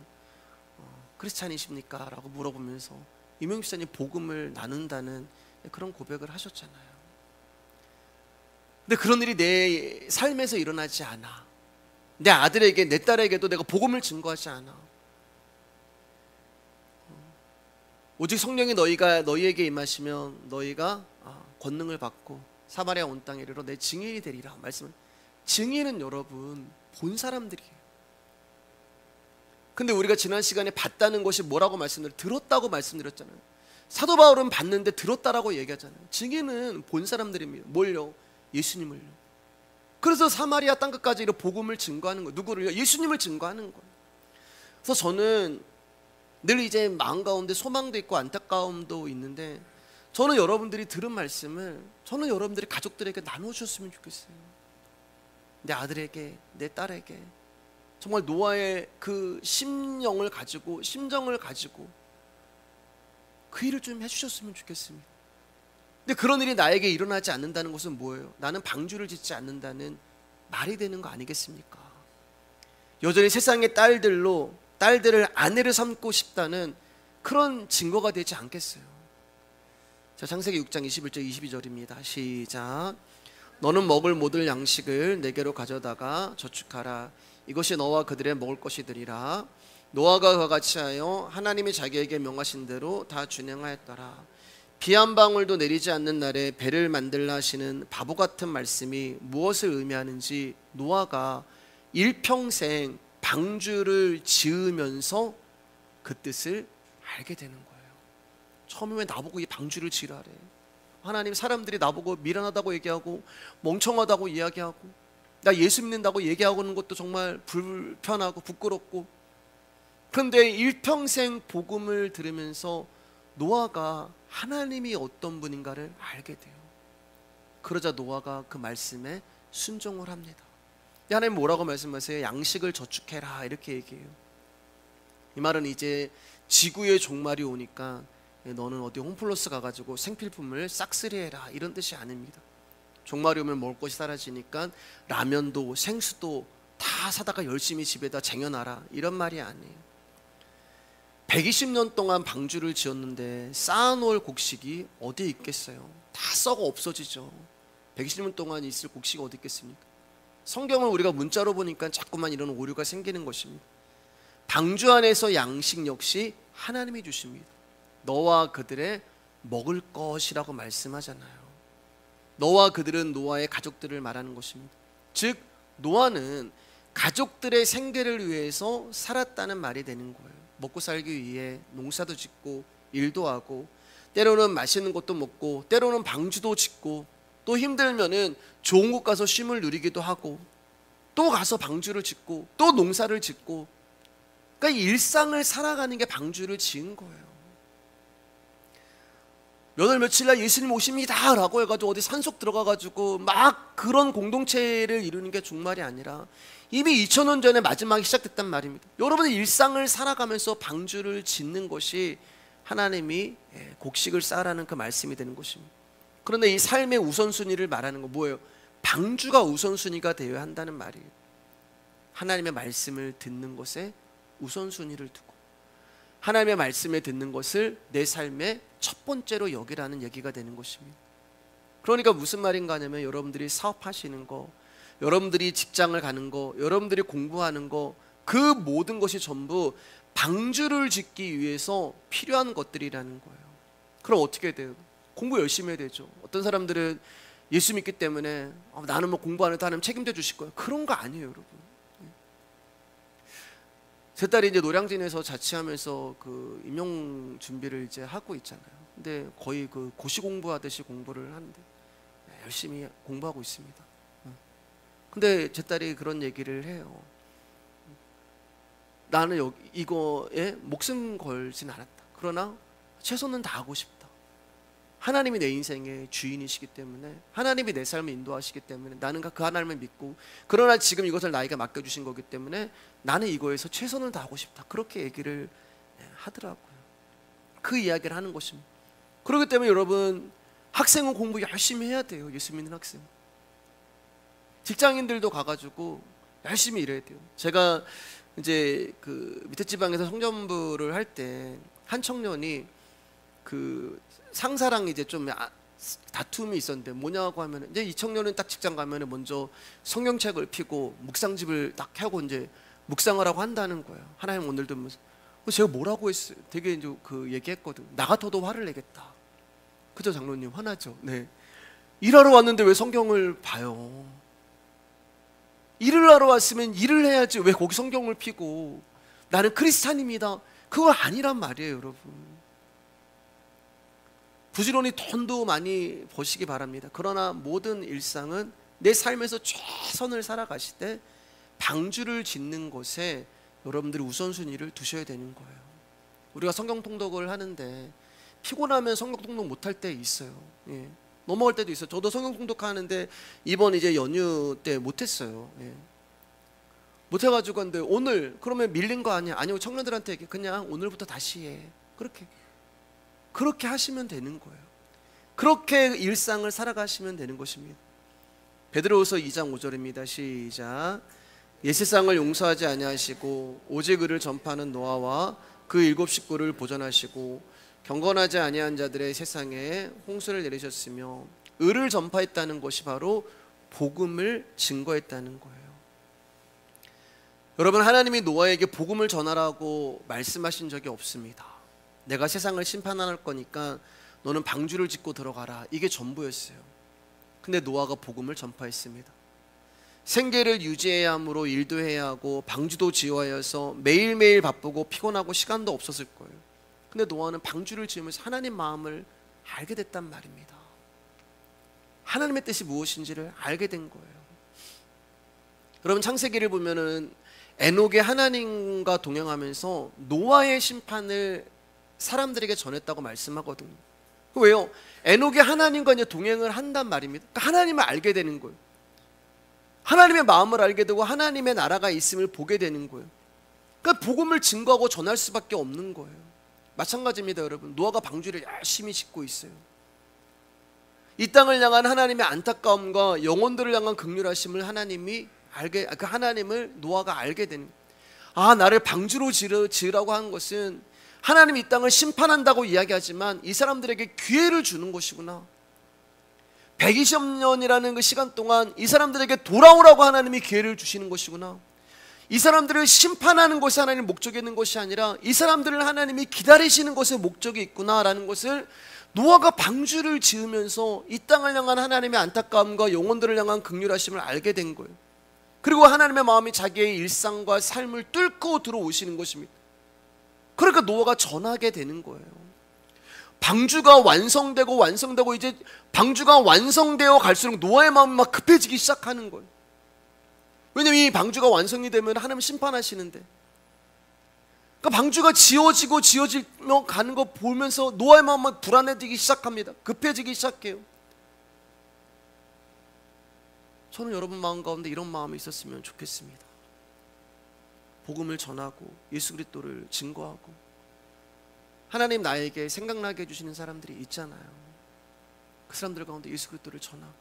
크리스찬이십니까? 라고 물어보면서 이명기 시장님 복음을 나눈다는 그런 고백을 하셨잖아요. 근데 그런 일이 내 삶에서 일어나지 않아. 내 아들에게, 내 딸에게도 내가 복음을 증거하지 않아. 오직 성령이 너희에게 임하시면 너희가 권능을 받고 사마리아 온 땅에 이르러 내 증인이 되리라 말씀을. 증인은 여러분 본 사람들이에요. 근데 우리가 지난 시간에 봤다는 것이 뭐라고 들었다고 말씀드렸잖아요. 사도 바울은 봤는데 들었다라고 얘기하잖아요. 증인은 본 사람들입니다. 뭘요? 예수님을요. 그래서 사마리아 땅끝까지 복음을 증거하는 거예요. 누구를요? 예수님을 증거하는 거예요. 그래서 저는 늘 이제 마음 가운데 소망도 있고 안타까움도 있는데, 저는 여러분들이 들은 말씀을 저는 여러분들이 가족들에게 나눠주셨으면 좋겠어요. 내 아들에게, 내 딸에게 정말 노아의 그 심령을 가지고, 심정을 가지고 그 일을 좀 해주셨으면 좋겠습니다. 근데 그런 일이 나에게 일어나지 않는다는 것은 뭐예요? 나는 방주를 짓지 않는다는 말이 되는 거 아니겠습니까? 여전히 세상의 딸들을 아내를 삼고 싶다는 그런 증거가 되지 않겠어요? 자, 창세기 6장 21절 22절입니다. 시작. 너는 먹을 모든 양식을 내게로 가져다가 저축하라. 이것이 너와 그들의 먹을 것이 되리라. 노아가 그와 같이 하여 하나님이 자기에게 명하신 대로 다 준행하였더라. 비 한 방울도 내리지 않는 날에 배를 만들라 하시는 바보 같은 말씀이 무엇을 의미하는지 노아가 일평생 방주를 지으면서 그 뜻을 알게 되는 거예요. 처음에 왜 나보고 이 방주를 지으라래? 하나님, 사람들이 나보고 미련하다고 얘기하고 멍청하다고 이야기하고 나 예수 믿는다고 얘기하는 것도 정말 불편하고 부끄럽고, 그런데 일평생 복음을 들으면서 노아가 하나님이 어떤 분인가를 알게 돼요. 그러자 노아가 그 말씀에 순종을 합니다. 하나님 뭐라고 말씀하세요? 양식을 저축해라 이렇게 얘기해요. 이 말은 이제 지구의 종말이 오니까 너는 어디 홈플러스 가가지고 생필품을 싹쓸이해라 이런 뜻이 아닙니다. 종말이 오면 먹을 것이 사라지니까 라면도 생수도 다 사다가 열심히 집에다 쟁여놔라 이런 말이 아니에요. 120년 동안 방주를 지었는데 쌓아놓을 곡식이 어디 있겠어요? 다 썩어 없어지죠. 120년 동안 있을 곡식이 어디 있겠습니까? 성경을 우리가 문자로 보니까 자꾸만 이런 오류가 생기는 것입니다. 방주 안에서 양식 역시 하나님이 주십니다. 너와 그들의 먹을 것이라고 말씀하잖아요. 너와 그들은 노아의 가족들을 말하는 것입니다. 즉 노아는 가족들의 생계를 위해서 살았다는 말이 되는 거예요. 먹고 살기 위해 농사도 짓고 일도 하고 때로는 맛있는 것도 먹고 때로는 방주도 짓고 또 힘들면은 좋은 곳 가서 쉼을 누리기도 하고 또 가서 방주를 짓고 또 농사를 짓고, 그러니까 일상을 살아가는 게 방주를 지은 거예요. 몇 월 며칠 날 예수님 오십니다 라고 해가지고 어디 산속 들어가가지고 막 그런 공동체를 이루는 게 종말이 아니라 이미 2000년 전에 마지막이 시작됐단 말입니다. 여러분의 일상을 살아가면서 방주를 짓는 것이 하나님이 곡식을 쌓으라는 그 말씀이 되는 것입니다. 그런데 이 삶의 우선순위를 말하는 건 뭐예요? 방주가 우선순위가 되어야 한다는 말이에요. 하나님의 말씀을 듣는 것에 우선순위를 두고 하나님의 말씀을 듣는 것을 내 삶의 첫 번째로 여기라는 얘기가 되는 것입니다. 그러니까 무슨 말인가 하냐면 여러분들이 사업하시는 거, 여러분들이 직장을 가는 거, 여러분들이 공부하는 거, 그 모든 것이 전부 방주를 짓기 위해서 필요한 것들이라는 거예요. 그럼 어떻게 돼요? 공부 열심히 해야 되죠. 어떤 사람들은 예수 믿기 때문에 나는 뭐 공부 안 해도 하나님 책임져 주실 거예요. 그런 거 아니에요, 여러분. 제 딸이 이제 노량진에서 자취하면서 그 임용 준비를 이제 하고 있잖아요. 근데 거의 그 고시 공부하듯이 공부를 하는데 열심히 공부하고 있습니다. 근데 제 딸이 그런 얘기를 해요. 나는 이거에 목숨 걸진 않았다. 그러나 최선은 다하고 싶다. 하나님이 내 인생의 주인이시기 때문에, 하나님이 내 삶을 인도하시기 때문에 나는 그 하나님을 믿고, 그러나 지금 이것을 나에게 맡겨주신 거기 때문에 나는 이거에서 최선을 다하고 싶다. 그렇게 얘기를 하더라고요. 그 이야기를 하는 것입니다. 그렇기 때문에 여러분, 학생은 공부 열심히 해야 돼요. 예수 믿는 학생. 직장인들도 가가지고 열심히 일해야 돼요. 제가 이제 그 밑에 지방에서 성전부를 할 때 한 청년이 그 상사랑 이제 좀 다툼이 있었는데 뭐냐고 하면, 이제 이 청년은 딱 직장 가면은 먼저 성경책을 펴고 묵상집을 딱 하고 이제 묵상을 하고 한다는 거예요. 하나님 오늘도 제가 뭐라고 했어요? 되게 이제 그 얘기했거든. 나 같아도 화를 내겠다. 그죠, 장로님? 화나죠? 네. 일하러 왔는데 왜 성경을 봐요? 일을 하러 왔으면 일을 해야지 왜 거기 성경을 펴고 나는 크리스찬입니다. 그거 아니란 말이에요, 여러분. 부지런히 돈도 많이 버시기 바랍니다. 그러나 모든 일상은 내 삶에서 최선을 살아가실 때 방주를 짓는 것에 여러분들이 우선순위를 두셔야 되는 거예요. 우리가 성경 통독을 하는데 피곤하면 성경 통독 못할 때 있어요. 예. 넘어갈 때도 있어요. 저도 성경 통독하는데 이번 이제 연휴 때 못했어요. 예. 못해가지고 근데 오늘 그러면 밀린 거 아니야? 아니요, 청년들한테 얘기해. 그냥 오늘부터 다시 해. 그렇게 하시면 되는 거예요. 그렇게 일상을 살아가시면 되는 것입니다. 베드로후서 2장 5절입니다. 시작. 옛 세상을 용서하지 아니하시고 오직 의를 전파하는 노아와 그 7 식구를 보존하시고 경건하지 아니한 자들의 세상에 홍수를 내리셨으며, 의를 전파했다는 것이 바로 복음을 증거했다는 거예요. 여러분, 하나님이 노아에게 복음을 전하라고 말씀하신 적이 없습니다. 내가 세상을 심판할 거니까 너는 방주를 짓고 들어가라. 이게 전부였어요. 근데 노아가 복음을 전파했습니다. 생계를 유지해야 하므로 일도 해야 하고 방주도 지어야 해서 매일매일 바쁘고 피곤하고 시간도 없었을 거예요. 근데 노아는 방주를 지으면서 하나님 마음을 알게 됐단 말입니다. 하나님의 뜻이 무엇인지를 알게 된 거예요. 여러분, 창세기를 보면은 에녹이 하나님과 동행하면서 노아의 심판을 사람들에게 전했다고 말씀하거든요. 왜요? 에녹이 하나님과 이제 동행을 한단 말입니다. 그러니까 하나님을 알게 되는 거예요. 하나님의 마음을 알게 되고 하나님의 나라가 있음을 보게 되는 거예요. 그러니까 복음을 증거하고 전할 수밖에 없는 거예요. 마찬가지입니다, 여러분. 노아가 방주를 열심히 짓고 있어요. 이 땅을 향한 하나님의 안타까움과 영혼들을 향한 긍휼하심을 그 하나님을 노아가 알게 되는, 나를 방주로 지으라고 하는 것은 하나님이 이 땅을 심판한다고 이야기하지만 이 사람들에게 기회를 주는 것이구나. 120년이라는 그 시간 동안 이 사람들에게 돌아오라고 하나님이 기회를 주시는 것이구나. 이 사람들을 심판하는 것이 하나님의 목적이 있는 것이 아니라 이 사람들을 하나님이 기다리시는 것에 목적이 있구나라는 것을 노아가 방주를 지으면서 이 땅을 향한 하나님의 안타까움과 영혼들을 향한 긍휼하심을 알게 된 거예요. 그리고 하나님의 마음이 자기의 일상과 삶을 뚫고 들어오시는 것입니다. 그러니까 노아가 전하게 되는 거예요. 방주가 완성되고 이제 방주가 완성되어 갈수록 노아의 마음이 막 급해지기 시작하는 거예요. 왜냐면 이 방주가 완성이 되면 하나님 심판하시는데, 그러니까 방주가 지어지며 가는 거 보면서 노아의 마음은 불안해지기 시작합니다. 급해지기 시작해요. 저는 여러분 마음 가운데 이런 마음이 있었으면 좋겠습니다. 복음을 전하고 예수 그리스도를 증거하고 하나님 나에게 생각나게 해주시는 사람들이 있잖아요. 그 사람들 가운데 예수 그리스도를 전하고,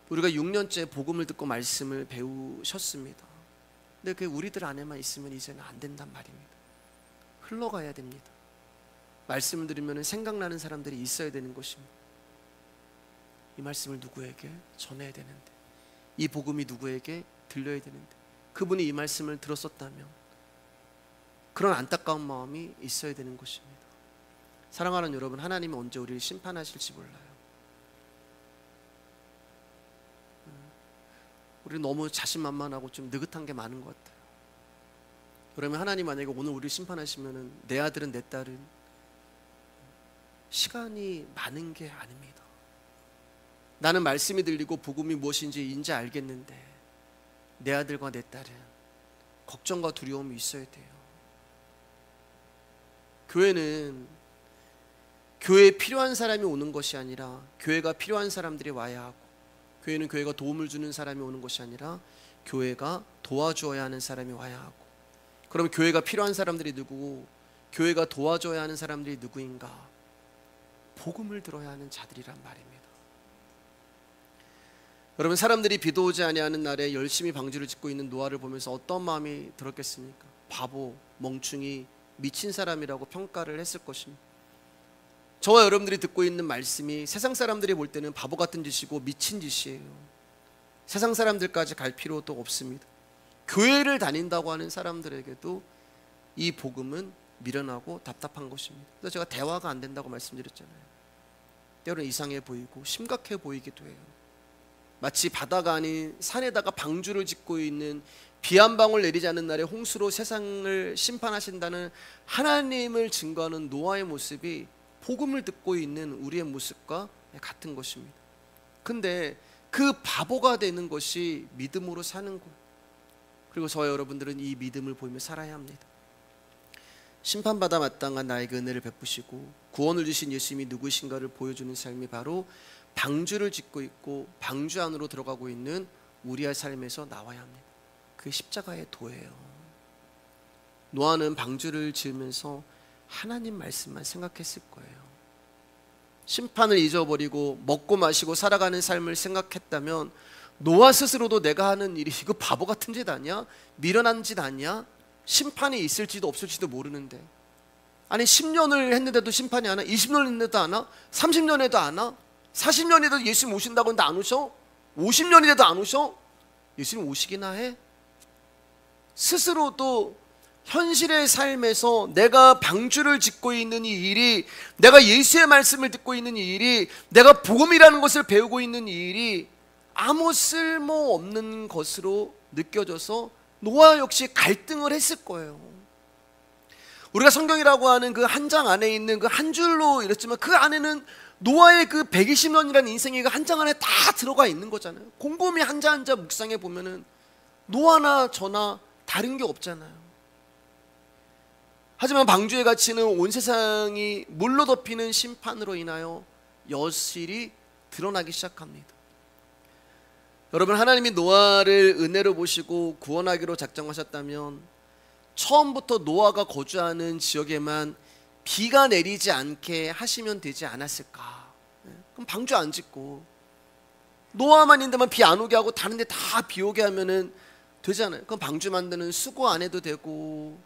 우리가 6년째 복음을 듣고 말씀을 배우셨습니다. 근데 그게 우리들 안에만 있으면 이제는 안 된단 말입니다. 흘러가야 됩니다. 말씀을 들으면 생각나는 사람들이 있어야 되는 것입니다. 이 말씀을 누구에게 전해야 되는데, 이 복음이 누구에게 들려야 되는데, 그분이 이 말씀을 들었었다면 그런 안타까운 마음이 있어야 되는 것입니다. 사랑하는 여러분, 하나님은 언제 우리를 심판하실지 몰라요. 우리 너무 자신만만하고 좀 느긋한 게 많은 것 같아요. 그러면 하나님 만약에 오늘 우리를 심판하시면 내 아들은 내 딸은 시간이 많은 게 아닙니다. 나는 말씀이 들리고 복음이 무엇인지 인지 알겠는데 내 아들과 내 딸은 걱정과 두려움이 있어야 돼요. 교회는 교회에 필요한 사람이 오는 것이 아니라 교회가 필요한 사람들이 와야 하고, 교회는 교회가 도움을 주는 사람이 오는 것이 아니라 교회가 도와주어야 하는 사람이 와야 하고, 그럼 교회가 필요한 사람들이 누구고 교회가 도와줘야 하는 사람들이 누구인가? 복음을 들어야 하는 자들이란 말입니다. 여러분, 사람들이 비도 오지 아니하는 날에 열심히 방주를 짓고 있는 노아를 보면서 어떤 마음이 들었겠습니까? 바보, 멍충이, 미친 사람이라고 평가를 했을 것입니다. 저와 여러분들이 듣고 있는 말씀이 세상 사람들이 볼 때는 바보 같은 짓이고 미친 짓이에요. 세상 사람들까지 갈 필요도 없습니다. 교회를 다닌다고 하는 사람들에게도 이 복음은 미련하고 답답한 것입니다. 그래서 제가 대화가 안 된다고 말씀드렸잖아요. 때로는 이상해 보이고 심각해 보이기도 해요. 마치 바다가 아닌 산에다가 방주를 짓고 있는, 비 한 방울 내리지 않는 날에 홍수로 세상을 심판하신다는 하나님을 증거하는 노아의 모습이 복음을 듣고 있는 우리의 모습과 같은 것입니다. 근데 그 바보가 되는 것이 믿음으로 사는 것, 그리고 저와 여러분들은 이 믿음을 보이며 살아야 합니다. 심판받아 마땅한 나에게 은혜를 베푸시고 구원을 주신 예수님이 누구신가를 보여주는 삶이 바로 방주를 짓고 있고 방주 안으로 들어가고 있는 우리의 삶에서 나와야 합니다. 그게 십자가의 도예요. 노아는 방주를 지으면서 하나님 말씀만 생각했을 거예요. 심판을 잊어버리고 먹고 마시고 살아가는 삶을 생각했다면 노아 스스로도 내가 하는 일이 이거 바보 같은 짓 아니야? 미련한 짓 아니야? 심판이 있을지도 없을지도 모르는데, 아니 10년을 했는데도 심판이 안 와? 20년 했는데도 안 와? 30년 해도 안 와? 40년 해도 예수님 오신다고 했는데 안 오셔? 50년이 돼도 안 오셔? 예수님 오시기나 해? 스스로도 현실의 삶에서 내가 방주를 짓고 있는 이 일이, 내가 예수의 말씀을 듣고 있는 이 일이, 내가 복음이라는 것을 배우고 있는 이 일이 아무 쓸모없는 것으로 느껴져서 노아 역시 갈등을 했을 거예요. 우리가 성경이라고 하는 그 한 장 안에 있는 그 한 줄로 이랬지만 그 안에는 노아의 그 120년이라는 인생의 그 한 장 안에 다 들어가 있는 거잖아요. 곰곰이 한자 한자 묵상해 보면은 노아나 저나 다른 게 없잖아요. 하지만 방주의 가치는 온 세상이 물로 덮이는 심판으로 인하여 여실히 드러나기 시작합니다. 여러분, 하나님이 노아를 은혜로 보시고 구원하기로 작정하셨다면 처음부터 노아가 거주하는 지역에만 비가 내리지 않게 하시면 되지 않았을까? 그럼 방주 안 짓고 노아만 있는 데만 비 안 오게 하고 다른 데 다 비 오게 하면은 되잖아요. 그럼 방주 만드는 수고 안 해도 되고,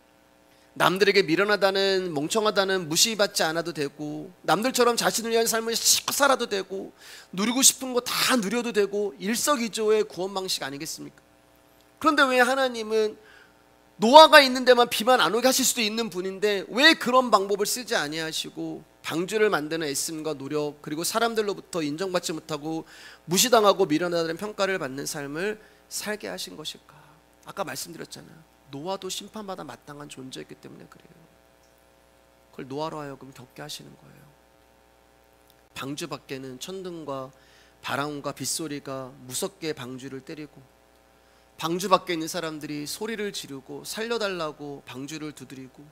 남들에게 미련하다는, 멍청하다는 무시받지 않아도 되고, 남들처럼 자신을 위한 삶을 실컷 살아도 되고, 누리고 싶은 거 다 누려도 되고, 일석이조의 구원 방식 아니겠습니까? 그런데 왜 하나님은 노아가 있는 데만 비만 안 오게 하실 수도 있는 분인데 왜 그런 방법을 쓰지 아니하시고 방주를 만드는 애씀과 노력, 그리고 사람들로부터 인정받지 못하고 무시당하고 미련하다는 평가를 받는 삶을 살게 하신 것일까? 아까 말씀드렸잖아요. 노아도 심판받아 마땅한 존재였기 때문에 그래요. 그걸 노아로 하여금 겪게 하시는 거예요. 방주 밖에는 천둥과 바람과 빗소리가 무섭게 방주를 때리고, 방주 밖에 있는 사람들이 소리를 지르고 살려달라고 방주를 두드리고,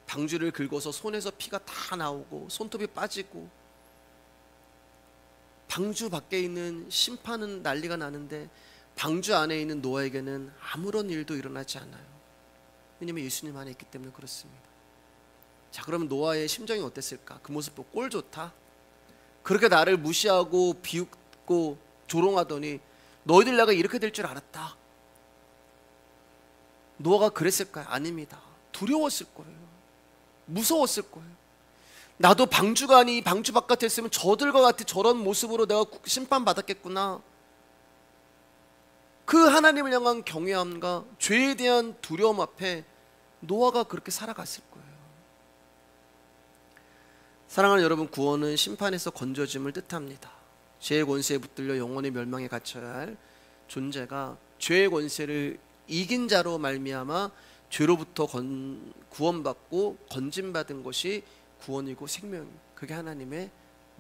방주를 긁어서 손에서 피가 다 나오고 손톱이 빠지고, 방주 밖에 있는 심판은 난리가 나는데 방주 안에 있는 노아에게는 아무런 일도 일어나지 않아요. 왜냐하면 예수님 안에 있기 때문에 그렇습니다. 자, 그러면 노아의 심정이 어땠을까? 그 모습 보고 꼴 좋다. 그렇게 나를 무시하고 비웃고 조롱하더니 너희들 내가 이렇게 될 줄 알았다. 노아가 그랬을까요? 아닙니다. 두려웠을 거예요. 무서웠을 거예요. 나도 방주가 아니 방주 바깥에 있으면 저들과 같이 저런 모습으로 내가 심판받았겠구나. 그 하나님을 향한 경외함과 죄에 대한 두려움 앞에 노아가 그렇게 살아갔을 거예요. 사랑하는 여러분, 구원은 심판에서 건져짐을 뜻합니다. 죄의 권세에 붙들려 영원히 멸망에 갇혀야 할 존재가 죄의 권세를 이긴 자로 말미암아 죄로부터 구원받고 건짐받은 것이 구원이고 생명입니다. 그게 하나님의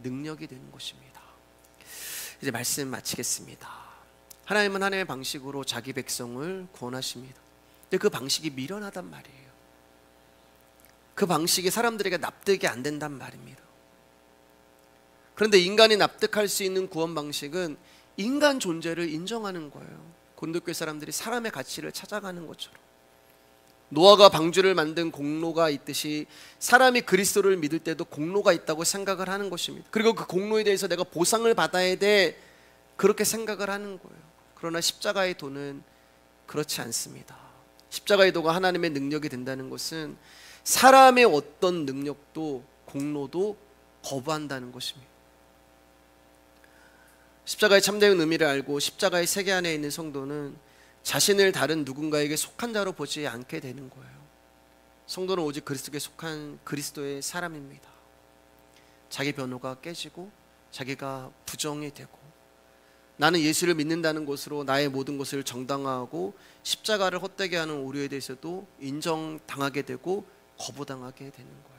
능력이 되는 것입니다. 이제 말씀 마치겠습니다. 하나님은 하나님의 방식으로 자기 백성을 구원하십니다. 근데 그 방식이 미련하단 말이에요. 그 방식이 사람들에게 납득이 안 된단 말입니다. 그런데 인간이 납득할 수 있는 구원 방식은 인간 존재를 인정하는 거예요. 고린도교회 사람들이 사람의 가치를 찾아가는 것처럼 노아가 방주를 만든 공로가 있듯이 사람이 그리스도를 믿을 때도 공로가 있다고 생각을 하는 것입니다. 그리고 그 공로에 대해서 내가 보상을 받아야 돼, 그렇게 생각을 하는 거예요. 그러나 십자가의 도는 그렇지 않습니다. 십자가의 도가 하나님의 능력이 된다는 것은 사람의 어떤 능력도 공로도 거부한다는 것입니다. 십자가의 참된 의미를 알고 십자가의 세계 안에 있는 성도는 자신을 다른 누군가에게 속한 자로 보지 않게 되는 거예요. 성도는 오직 그리스도께 속한 그리스도의 사람입니다. 자기 변호가 깨지고 자기가 부정이 되고 나는 예수를 믿는다는 것으로 나의 모든 것을 정당화하고 십자가를 헛되게 하는 오류에 대해서도 인정당하게 되고 거부당하게 되는 거예요.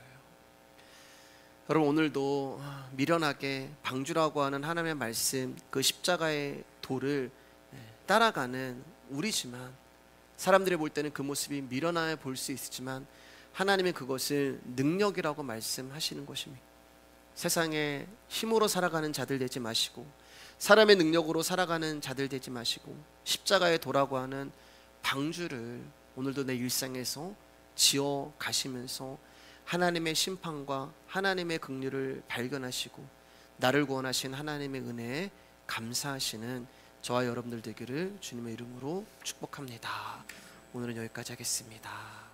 여러분, 오늘도 미련하게 방주라고 하는 하나님의 말씀, 그 십자가의 도를 따라가는 우리지만, 사람들이 볼 때는 그 모습이 미련해 볼 수 있지만 하나님은 그것을 능력이라고 말씀하시는 것입니다. 세상에 힘으로 살아가는 자들 되지 마시고 사람의 능력으로 살아가는 자들 되지 마시고 십자가의 도라고 하는 방주를 오늘도 내 일상에서 지어 가시면서 하나님의 심판과 하나님의 긍휼을 발견하시고 나를 구원하신 하나님의 은혜에 감사하시는 저와 여러분들 되기를 주님의 이름으로 축복합니다. 오늘은 여기까지 하겠습니다.